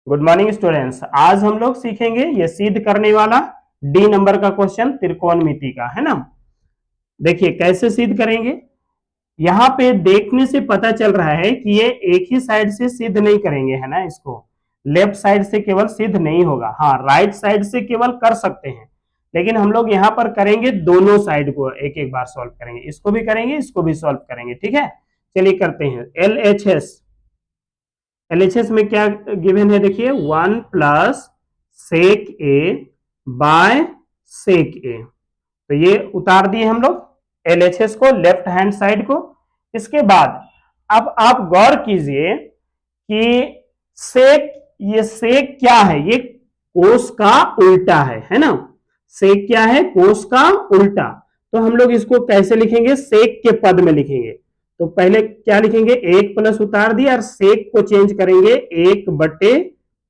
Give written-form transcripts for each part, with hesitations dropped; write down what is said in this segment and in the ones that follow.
Good morning students. आज हम लोग सीखेंगे ये सिद्ध करने वाला डी नंबर का क्वेश्चन त्रिकोणमिति का, है ना। देखिए कैसे सिद्ध करेंगे। यहाँ पे देखने से पता चल रहा है कि ये एक ही साइड से सिद्ध नहीं करेंगे, है ना। इसको लेफ्ट साइड से केवल सिद्ध नहीं होगा, हाँ राइट साइड से केवल कर सकते हैं, लेकिन हम लोग यहाँ पर करेंगे दोनों साइड को एक एक बार सॉल्व करेंगे, इसको भी करेंगे इसको भी सॉल्व करेंगे। ठीक है, चलिए करते हैं। एलएचएस में क्या गिवन है, देखिए 1 plus sec A by sec ए। तो ये उतार दिए हम लोग एलएचएस को लेफ्ट हैंड साइड को। इसके बाद अब आप गौर कीजिए कि सेक, ये सेक क्या है, ये कोस का उल्टा है ना। सेक क्या है, कोस का उल्टा। तो हम लोग इसको कैसे लिखेंगे, सेक के पद में लिखेंगे। तो पहले क्या लिखेंगे, एक प्लस उतार दिया और सेक को चेंज करेंगे एक बटे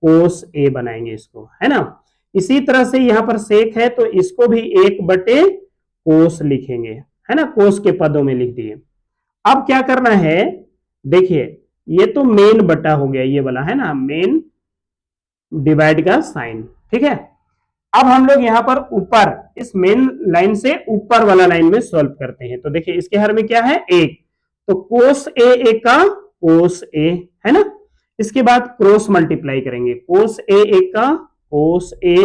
कोस ए बनाएंगे इसको, है ना। इसी तरह से यहां पर सेक है तो इसको भी एक बटे कोस लिखेंगे, है ना, कोस के पदों में लिख दिए। अब क्या करना है, देखिए ये तो मेन बटा हो गया ये वाला, है ना, मेन डिवाइड का साइन। ठीक है, अब हम लोग यहां पर ऊपर इस मेन लाइन से ऊपर वाला लाइन में सॉल्व करते हैं। तो देखिए इसके हर में क्या है, एक, तो कोस ए एक का कोस ए, है ना। इसके बाद क्रॉस मल्टीप्लाई करेंगे, कोस ए एक का कोस ए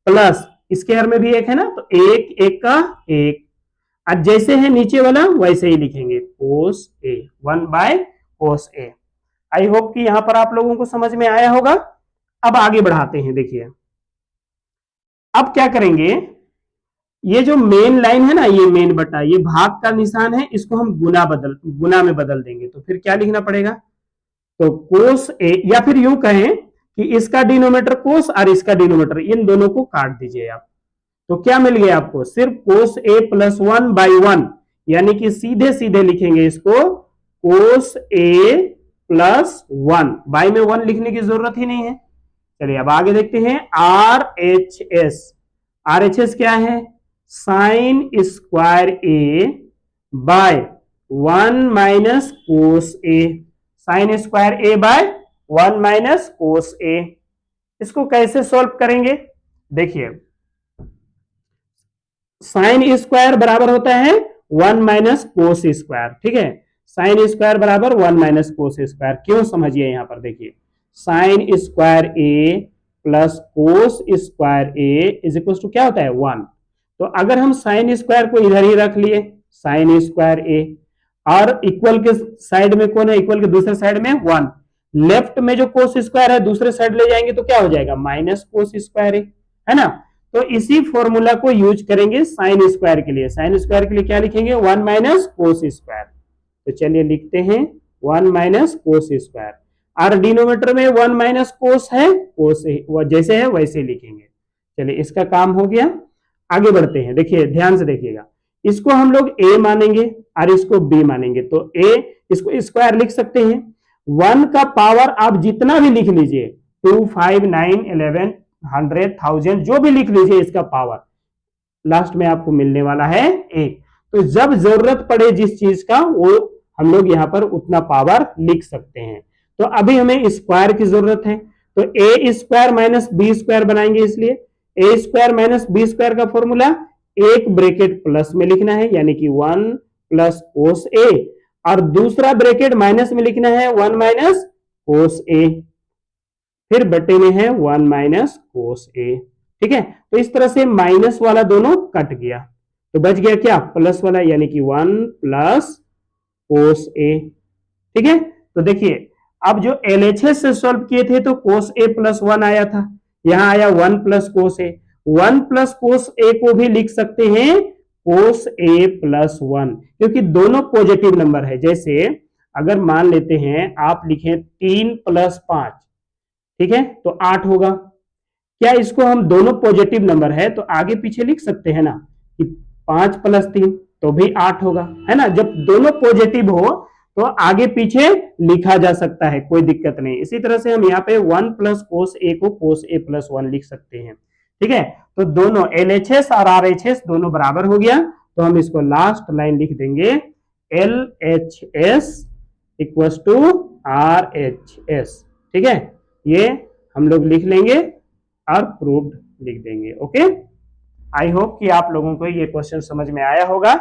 प्लस इसके हर में भी एक है ना, तो एक एक का एक। आज जैसे है नीचे वाला वैसे ही लिखेंगे, कोस ए 1 by cos A. I hope कि यहां पर आप लोगों को समझ में आया होगा। अब आगे बढ़ाते हैं। देखिए अब क्या करेंगे, ये जो मेन लाइन है ना, ये मेन बटा, ये भाग का निशान है, इसको हम गुना में बदल देंगे। तो फिर क्या लिखना पड़ेगा, तो कोस ए, या फिर यूं कहें कि इसका डिनोमीटर कोस और इसका डिनोमीटर, इन दोनों को काट दीजिए आप। तो क्या मिल गया आपको, सिर्फ कोस ए प्लस 1 बाई 1, यानी कि सीधे सीधे लिखेंगे इसको कोस ए प्लस 1, बाई में 1 लिखने की जरूरत ही नहीं है। चलिए अब आगे देखते हैं। आरएचएस क्या है, साइन स्क्वायर ए बाय 1 माइनस कोस ए, साइन स्क्वायर ए बाय 1 माइनस कोस ए। इसको कैसे सॉल्व करेंगे, देखिए साइन स्क्वायर बराबर होता है 1 माइनस कोस स्क्वायर। ठीक है, साइन स्क्वायर बराबर 1 माइनस कोस स्क्वायर। क्यों, समझिए यहां पर देखिए, sine square a plus cos square a is equal to क्या होता है, 1। तो अगर हम साइन स्क्वायर को इधर ही रख लिए, साइन स्क्वायर ए, और इक्वल के साइड में कौन है, इक्वल के दूसरे साइड में 1, लेफ्ट में जो कोस स्क्वायर है दूसरे साइड ले जाएंगे तो क्या हो जाएगा, माइनस कोस स्क्वायर ए, है ना। तो इसी फॉर्मूला को यूज करेंगे साइन स्क्वायर के लिए। साइन स्क्वायर के लिए क्या लिखेंगे, 1 माइनस कोस स्क्वायर। तो चलिए लिखते हैं 1 माइनस कोस स्क्वायर, और डिनोमीटर में 1 माइनस कोस है, कोस जैसे है वैसे लिखेंगे। चलिए इसका काम हो गया। आगे बढ़ते हैं। देखिए ध्यान से देखिएगा, इसको हम लोग ए मानेंगे और इसको बी मानेंगे। तो ए, इसको स्क्वायर लिख सकते हैं, 1 का पावर आप जितना भी लिख लीजिए, 2 5 9 11 100 1000 जो भी लिख लीजिए, इसका पावर लास्ट में आपको मिलने वाला है एक। तो जब जरूरत पड़े जिस चीज का, वो हम लोग यहां पर उतना पावर लिख सकते हैं। तो अभी हमें स्क्वायर की जरूरत है, तो ए स्क्वायर माइनस बी स्क्वायर बनाएंगे। इसलिए ए स्क्वायर माइनस बी स्क्वायर का फॉर्मूला एक ब्रैकेट प्लस में लिखना है, यानी कि 1 प्लस कोस ए, और दूसरा ब्रैकेट माइनस में लिखना है 1 माइनस कोस ए, फिर बटे में है 1 माइनस कोस ए। ठीक है, तो इस तरह से माइनस वाला दोनों कट गया, तो बच गया क्या, प्लस वाला, यानी कि 1 प्लस कोस ए। ठीक है, तो देखिए अब जो एलएचएस से सॉल्व किए थे तो कोस ए प्लस 1 आया था, यहां आया 1 प्लस कोस ए। 1 प्लस कोस ए को भी लिख सकते हैं कोस ए प्लस 1, क्योंकि दोनों पॉजिटिव नंबर है। जैसे अगर मान लेते हैं आप लिखें 3 प्लस 5, ठीक है, तो 8 होगा। क्या इसको हम, दोनों पॉजिटिव नंबर है तो आगे पीछे लिख सकते हैं ना, कि 5 प्लस 3 तो भी 8 होगा, है ना। जब दोनों पॉजिटिव हो तो आगे पीछे लिखा जा सकता है, कोई दिक्कत नहीं। इसी तरह से हम यहाँ पे 1 प्लस कोस ए को कोस ए प्लस 1 लिख सकते हैं। ठीक है, तो दोनों एलएचएस और आरएचएस दोनों बराबर हो गया, तो हम इसको लास्ट लाइन लिख देंगे, एलएचएस इक्वल टू आरएचएस। ठीक है, ये हम लोग लिख लेंगे और प्रूव्ड लिख देंगे। ओके, आई होप कि आप लोगों को ये क्वेश्चन समझ में आया होगा।